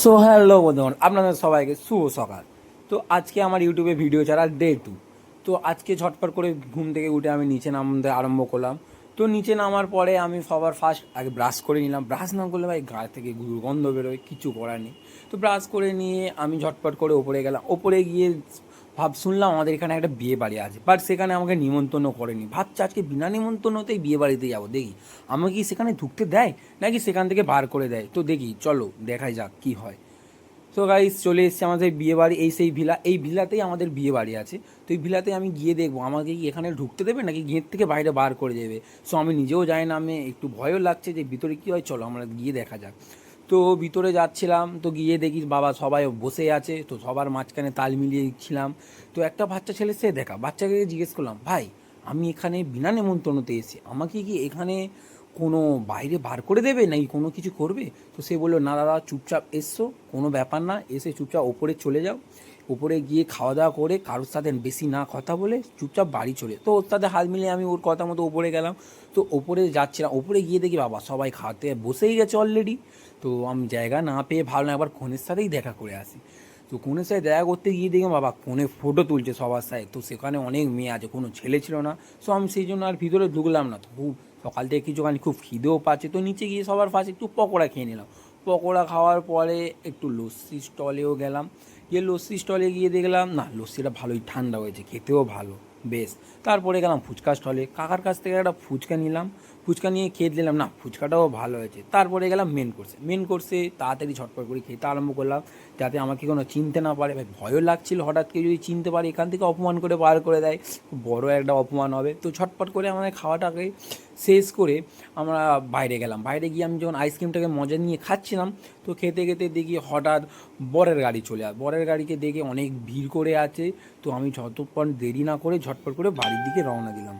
So hello বন্ধুগণ, আপনাদের সবাইকে শুভ সকাল। তো আজকে আমার ইউটিউবে ভিডিও ছাড়ার ডে 2। তো আজকে ঝটপট করে ঘুম থেকে উঠে আমি নিচে নামতে আরম্ভ করলাম। তো নিচে নামার পরে আমি সবার ফার্স্ট আগে ব্রাশ করে নিলাম। ব্রাশ না করলে ভাই গা থেকে দুর্গন্ধ বেরোয়, কিছু করার নেই। তো ব্রাশ করে নিয়ে আমি ঝটপট করে ওপরে গেলাম। ওপরে গিয়ে শুনলাম আমাদের এখানে একটা বিয়ে বাড়ি আছে, বাট সেখানে আমাকে নিমন্ত্রণ করেনি। ভাবছি আজকে বিনা নিমন্ত্রণতেই বিয়ে বাড়িতে যাবো, দেখি আমাকে কি সেখানে ঢুকতে দেয় নাকি সেখান থেকে বার করে দেয়। তো দেখি, চলো দেখাই যাক কী হয়। তো গাইস চলে এসেছি আমাদের বিয়ে বাড়ি, এই সেই ভিলা, এই ভিলাতেই আমাদের বিয়ে বাড়ি আছে। তো এই ভিলাতে আমি গিয়ে দেখবো আমাকে কি এখানে ঢুকতে দেবে নাকি গেট থেকে বাইরে বার করে দেবে। সো আমি নিজেও জানি না, আমি একটু ভয়ও লাগছে যে ভিতরে কী হয়, চলো আমরা গিয়ে দেখা যাক। তো ভিতরে যাচ্ছিলাম, তো গিয়ে দেখি বাবা সবাই বসে আছে, তো সবার মাঝখানে তাল মিলিয়ে দিচ্ছিলাম। তো একটা বাচ্চা ছেলে সে দেখা, বাচ্চাকে জিজ্ঞেস করলাম, ভাই আমি এখানে বিনা নেমন্তন্নতে এসেছি, আমাকে কি এখানে কোনো বাইরে বার করে দেবে নাকি কোনো কিছু করবে। তো সে বললো, না দাদা চুপচাপ এসছো, কোনো ব্যাপার না, এসে চুপচাপ ওপরে চলে যাও। ওপরে গিয়ে খাওয়া দাওয়া করে কারোর সাথে বেশি না কথা বলে চুপচাপ বাড়ি চলে। তো ওর সাথে হাত মিলিয়ে আমি ওর কথা মতো ওপরে গেলাম। তো ওপরে যাচ্ছিলাম, ওপরে গিয়ে দেখি বাবা সবাই খাতে বসেই গেছে অলরেডি। তো আমি জায়গা না পেয়ে ভাবলাম একবার কনের সাথেই দেখা করে আসি। তো কনের সাথে দেখা করতে গিয়ে দেখি বাবা কনে ফটো তুলছে সবার সাথে। তো সেখানে অনেক মেয়ে আছে, কোনো ছেলে ছিল না। সো আমি সেই জন্য আর ভিতরে ঢুকলাম না। তো খুব সকাল থেকে কিছুখানি খুব খিদেও পাচ্ছে, তো নিচে গিয়ে সবার ফার্স্ট একটু পকোড়া খেয়ে নিলাম। পকোড়া খাওয়ার পরে একটু লস্যি স্টলেও গেলাম। গিয়ে লস্যি স্টলে গিয়ে দেখলাম না, লস্যিটা ভালোই ঠান্ডা হয়েছে, খেতেও ভালো বেশ। তারপরে গেলাম ফুচকা স্টলে, কাকার কাছ থেকে একটা ফুচকা নিলাম। ফুচকা নিয়ে খেয়ে দিলাম, না ফুচকাটাও ভালো হয়েছে। তারপরে গেলাম মেন কোর্সে তাড়াতাড়ি ঝটপট করে খেতে আরম্ভ করলাম, যাতে আমাকে কোনো চিনতে না পারে। ভাই ভয়ও লাগছিল, হঠাৎ কেউ যদি চিনতে পারে এখান থেকে অপমান করে বার করে দেয়, বড় একটা অপমান হবে। তো ঝটপট করে আমাদের খাওয়াটাকে শেষ করে আমরা বাইরে গেলাম। বাইরে গিয়ে আমি যখন আইসক্রিমটাকে মজা নিয়ে খাচ্ছিলাম, তো খেতে খেতে দেখি হঠাৎ বরের গাড়ি চলে আসে। বরের গাড়িকে দেখে অনেক ভিড় করে আছে। তো আমি যতক্ষণ দেরি না করে ঝটপট করে বাড়ির দিকে রওনা দিলাম।